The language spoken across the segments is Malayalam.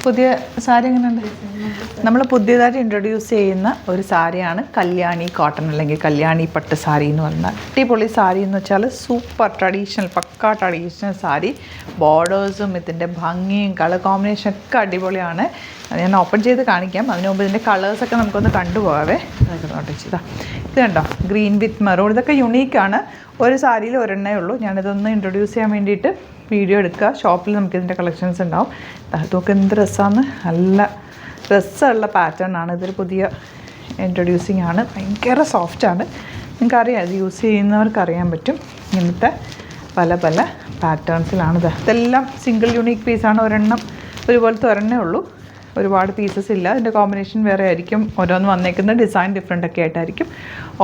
പുതിയ സാരി എങ്ങനെയുണ്ട്? നമ്മൾ പുതിയതായിട്ട് ഇൻട്രൊഡ്യൂസ് ചെയ്യുന്ന ഒരു സാരിയാണ് കല്യാണി കോട്ടൺ അല്ലെങ്കിൽ കല്യാണി പട്ട് സാരി എന്ന് പറഞ്ഞാൽ. അടിപൊളി സാരി എന്ന് വെച്ചാൽ സൂപ്പർ ട്രഡീഷണൽ, പക്കാ ട്രഡീഷണൽ സാരി. ബോർഡേഴ്സും ഇതിൻ്റെ ഭംഗിയും കളർ കോമ്പിനേഷനൊക്കെ അടിപൊളിയാണ്. ഞാൻ ഓപ്പൺ ചെയ്ത് കാണിക്കാം. അതിന് മുമ്പ് ഇതിൻ്റെ കളേഴ്സൊക്കെ നമുക്കൊന്ന് കണ്ടുപോകാവേ. അതൊക്കെ നോട്ടിച്ചതാ. ഇത് കണ്ടോ, ഗ്രീൻ വിത്ത് മെറൂൺ. ഇതൊക്കെ യുണീക്കാണ്. ഒരു സാരിയിൽ ഒരെണ്ണേ ഉള്ളൂ. ഞാനിതൊന്ന് ഇൻട്രൊഡ്യൂസ് ചെയ്യാൻ വേണ്ടിയിട്ട് വീഡിയോ എടുക്കുക. ഷോപ്പിൽ നമുക്കിതിൻ്റെ കളക്ഷൻസ് ഉണ്ടാവും. അതൊക്കെ എന്ത് രസമാണ്, നല്ല രസമുള്ള പാറ്റേൺ ആണ്. ഇതൊരു പുതിയ ഇൻട്രൊഡ്യൂസിങ് ആണ്. ഭയങ്കര സോഫ്റ്റാണ്. നിങ്ങൾക്കറിയാം, ഇത് യൂസ് ചെയ്യുന്നവർക്ക് അറിയാൻ പറ്റും. ഇങ്ങനത്തെ പല പല പാറ്റേൺസിലാണിത്. ഇതെല്ലാം സിംഗിൾ യുണീക്ക് പീസാണ്. ഒരെണ്ണം ഒരുപോലത്തെ ഒരെണ്ണേ ഉള്ളൂ. ഒരുപാട് പീസസ് ഇല്ല. ഇതിൻ്റെ കോമ്പിനേഷൻ വേറെ ആയിരിക്കും. ഓരോന്ന് വന്നേക്കുന്ന ഡിസൈൻ ഡിഫറെൻ്റ് ഒക്കെ ആയിട്ടായിരിക്കും.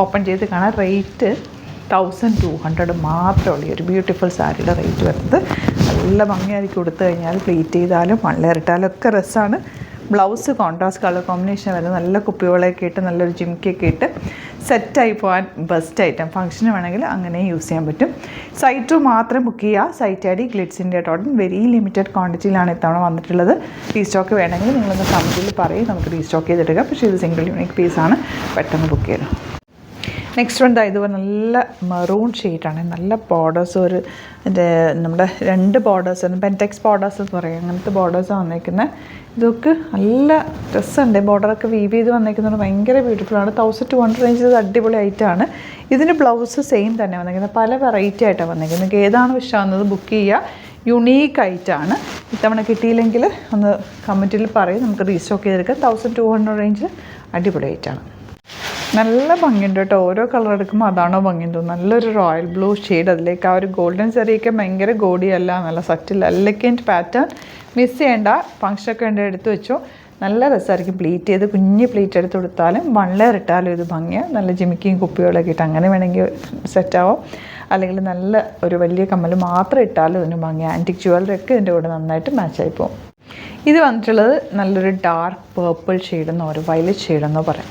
ഓപ്പൺ ചെയ്ത് കാണാൻ. റേറ്റ് 1200 മാത്രമേ ഉള്ളൂ. ഒരു ബ്യൂട്ടിഫുൾ സാരിയുടെ റേറ്റ് വരുന്നത്. നല്ല ഭംഗിയായിരിക്കും. കൊടുത്തു കഴിഞ്ഞാൽ പ്ലീറ്റ് ചെയ്താലും മണ്ണേറിട്ടാലും ഒക്കെ രസമാണ്. ബ്ലൗസ് കോൺട്രാസ്റ്റ് കളർ കോമ്പിനേഷൻ വരുന്നത്. നല്ല കുപ്പികളൊക്കെ ഇട്ട് നല്ലൊരു ജിമിക്കൊക്കെ ഇട്ട് സെറ്റായി പോകാൻ ബെസ്റ്റ് ഐറ്റം. ഫംഗ്ഷന് വേണമെങ്കിൽ അങ്ങനെ യൂസ് ചെയ്യാൻ പറ്റും. സൈറ്റ് മാത്രം ബുക്ക് ചെയ്യുക. Site I D Glitz India .in. Very limited ക്വാണ്ടിറ്റിയിലാണ് ഇത്തവണ വന്നിട്ടുള്ളത്. റീസ്റ്റോക്ക് വേണമെങ്കിൽ നിങ്ങളൊന്ന് കമൻറ്റിൽ പറയും, നമുക്ക് റീസ്റ്റോക്ക് ചെയ്തെടുക്കാം. പക്ഷേ ഇത് സിംഗിൾ യൂണിക് പീസാണ്. പെട്ടെന്ന് ബുക്ക് ചെയ്യണം. നെക്സ്റ്റ് വൺ ഇതുപോലെ നല്ല മെറൂൺ ഷെയ്ഡാണ്. നല്ല ബോർഡേഴ്സ്, ഒരു നമ്മുടെ 2 ബോർഡേഴ്സ്, പെൻറ്റെക്സ് ബോർഡേഴ്സ് എന്ന് പറയും. അങ്ങനത്തെ ബോർഡേഴ്സാണ് വന്നേക്കുന്നത്. ഇതൊക്കെ നല്ല രസമുണ്ട്. ബോർഡറൊക്കെ വീവ് ചെയ്ത് വന്നേക്കുന്നത് ഭയങ്കര ബ്യൂട്ടിഫുള്ളാണ്. 1200 റേഞ്ച്. ഇത് അടിപൊളി ഐറ്റമാണ്. ഇതിന് ബ്ലൗസ് സെയിം തന്നെ വന്നേക്കുന്നത്. പല വെറൈറ്റി ആയിട്ടാണ് വന്നേക്കുന്നത്. നിങ്ങൾക്ക് ഏതാണ് ഇഷ്ടമാകുന്നത് ബുക്ക് ചെയ്യുക. യുണീക്ക് ഐറ്റമാണ്. ഇത്തവണ കിട്ടിയില്ലെങ്കിൽ ഒന്ന് കമൻറ്റിൽ പറയും, നമുക്ക് റീസ്റ്റോക്ക് ചെയ്തെടുക്കാം. 1200 റേഞ്ചിൽ അടിപൊളി ഐറ്റമാണ്. നല്ല ഭംഗിയുണ്ട് കേട്ടോ. ഓരോ കളർ എടുക്കുമ്പോൾ അതാണോ ഭംഗിയെന്ന് തോന്നുന്നു. നല്ലൊരു റോയൽ ബ്ലൂ ഷെയ്ഡ്. അതിലേക്ക് ആ ഒരു ഗോൾഡൻ സെറിയൊക്കെ ഭയങ്കര ഗോഡിയല്ല, നല്ല സറ്റിൽ എലഗൻറ്റ് പാറ്റേൺ. മിസ് ചെയ്യേണ്ട. ഫംഗ്ഷനൊക്കെ ഉണ്ട്, എടുത്ത് വെച്ചോ. നല്ല രസമായിരിക്കും. പ്ലീറ്റ് ചെയ്ത് കുഞ്ഞ് പ്ലീറ്റ് എടുത്ത് കൊടുത്താലും വൺ ലെയർ ഇട്ടാലും ഇത് ഭംഗിയാണ്. നല്ല ജിമിക്കിയും കുപ്പികളൊക്കെ ഇട്ട് അങ്ങനെ വേണമെങ്കിൽ സെറ്റാവും. അല്ലെങ്കിൽ നല്ല ഒരു വലിയ കമ്മൽ മാത്രം ഇട്ടാലും ഇതിന് ഭംഗിയാണ്. ആൻറ്റിക് ജുവലറി ഒക്കെ ഇതിൻ്റെ കൂടെ നന്നായിട്ട് മാച്ചായി പോകും. ഇത് വന്നിട്ടുള്ളത് നല്ലൊരു ഡാർക്ക് പേർപ്പിൾ ഷെയ്ഡെന്നോ ഒരു വയലറ്റ് ഷെയ്ഡെന്നോ പറയാം.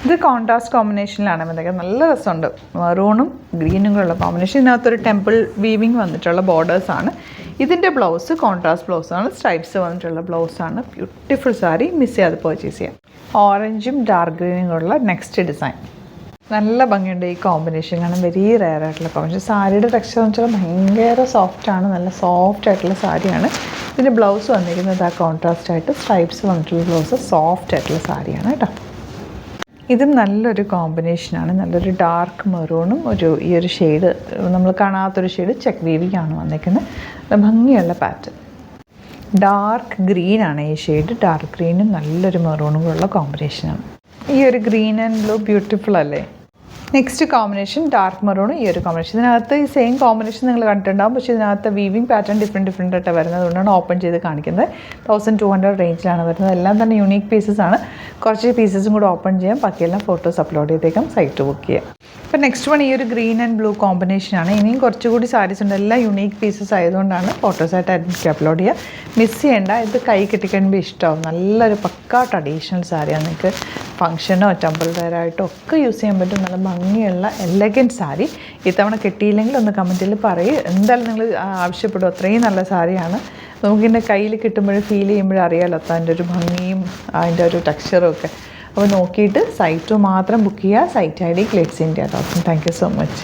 ഇത് കോൺട്രാസ്റ്റ് കോമ്പിനേഷനിലാണ് വന്നേക്കുന്നത്. നല്ല രസമുണ്ട്. മെറൂണും ഗ്രീനും കൂടെയുള്ള കോമ്പിനേഷൻ. ഇതിനകത്തൊരു ടെമ്പിൾ വീവിങ് വന്നിട്ടുള്ള ബോർഡേഴ്സാണ്. ഇതിൻ്റെ ബ്ലൗസ് കോൺട്രാസ്റ്റ് ബ്ലൗസാണ്. സ്ട്രൈപ്സ് വന്നിട്ടുള്ള ബ്ലൗസാണ്. ബ്യൂട്ടിഫുൾ സാരി. മിസ് ചെയ്യാതെ പർച്ചേസ് ചെയ്യാം. ഓറഞ്ചും ഡാർക്ക് ഗ്രീനും കൂടെയുള്ള നെക്സ്റ്റ് ഡിസൈൻ. നല്ല ഭംഗിയുണ്ട് ഈ കോമ്പിനേഷൻ. കാരണം വെരി റെയർ ആയിട്ടുള്ള കോമ്പിനേഷൻ. സാരിയുടെ ടെക്സ്ചർ എന്ന് വെച്ചാൽ ഭയങ്കര സോഫ്റ്റാണ്. നല്ല സോഫ്റ്റ് ആയിട്ടുള്ള സാരിയാണ്. ഇതിൻ്റെ ബ്ലൗസ് വന്നിരിക്കുന്നത് ആ കോൺട്രാസ്റ്റ് ആയിട്ട് സ്ട്രൈപ്സ് വന്നിട്ടുള്ള ബ്ലൗസ്. സോഫ്റ്റ് ആയിട്ടുള്ള സാരിയാണ് കേട്ടോ. ഇതും നല്ലൊരു കോമ്പിനേഷനാണ്. നല്ലൊരു ഡാർക്ക് മെറൂണും ഈ ഒരു ഷെയ്ഡ്, നമ്മൾ കാണാത്തൊരു ഷെയ്ഡ് ചെക്ക് വീവിങ് ആണ് വന്നിരിക്കുന്നത്. ഭംഗിയുള്ള പാറ്റേൺ. ഡാർക്ക് ഗ്രീനാണ് ഈ ഷെയ്ഡ്. ഡാർക്ക് ഗ്രീനും നല്ലൊരു മെറൂണും കൂടെയുള്ള കോമ്പിനേഷനാണ്. ഈ ഒരു ഗ്രീൻ ആൻഡ് ബ്ലൂ ബ്യൂട്ടിഫുൾ അല്ലേ? നെക്സ്റ്റ് കോമ്പിനേഷൻ ഡാർക്ക് മെറൂണും ഈ ഒരു കോമ്പിനേഷൻ. ഇതിനകത്ത് ഈ സെയിം കോമ്പിനേഷൻ നിങ്ങൾ കണ്ടിട്ടുണ്ടാകും. പക്ഷേ ഇതിനകത്ത് വീവിങ് പാറ്റേൺ ഡിഫറെൻറ്റ് ആയിട്ട് വരുന്നത്. അതുകൊണ്ടാണ് ഓപ്പൺ ചെയ്ത് കാണിക്കുന്നത്. 1200 റേഞ്ചിലാണ് വരുന്നത്. എല്ലാം തന്നെ യുണീക്ക് പീസസ് ആണ്. കുറച്ച് പീസസും കൂടെ ഓപ്പൺ ചെയ്യാം. ബാക്കിയെല്ലാം ഫോട്ടോസ് അപ്ലോഡ് ചെയ്തേക്കാം. സൈറ്റ് ബുക്ക് ചെയ്യാം. അപ്പോൾ നെക്സ്റ്റ് വൺ ഈ ഒരു ഗ്രീൻ ആൻഡ് ബ്ലൂ കോമ്പിനേഷനാണ്. ഇനിയും കുറച്ചുകൂടി സാരീസ് ഉണ്ട്. എല്ലാം യുണീക്ക് പീസസ് ആയതുകൊണ്ടാണ് ഫോട്ടോസായിട്ട് എനിക്ക് അപ്ലോഡ് ചെയ്യുക. മിസ് ചെയ്യേണ്ട. ഇത് കൈ കിട്ടിക്കഴിയുമ്പോൾ ഇഷ്ടമാവും. നല്ലൊരു പക്കാ ട്രഡീഷണൽ സാരിയാണ്. നിങ്ങൾക്ക് ഫംഗ്ഷനോ ടെമ്പിൾ വെയറായിട്ടോ ഒക്കെ യൂസ് ചെയ്യാൻ പറ്റും. നല്ല ഭംഗിയുള്ള എലഗൻറ്റ് സാരി. ഇത്തവണ കിട്ടിയില്ലെങ്കിൽ ഒന്ന് കമൻറ്റിൽ പറയും. എന്തായാലും നിങ്ങൾ ആവശ്യപ്പെടും. അത്രയും നല്ല സാരിയാണ്. നമുക്കിൻ്റെ കയ്യിൽ കിട്ടുമ്പോഴും ഫീൽ ചെയ്യുമ്പോഴും അറിയാമല്ലോ അതിൻ്റെ ഒരു ഭംഗിയും അതിൻ്റെ ഒരു ടെക്സ്ചറും ഒക്കെ. അപ്പോൾ നോക്കിയിട്ട് സൈറ്റ് മാത്രം ബുക്ക് ചെയ്യുക. Site I D Glitz India .in. Thank you so much.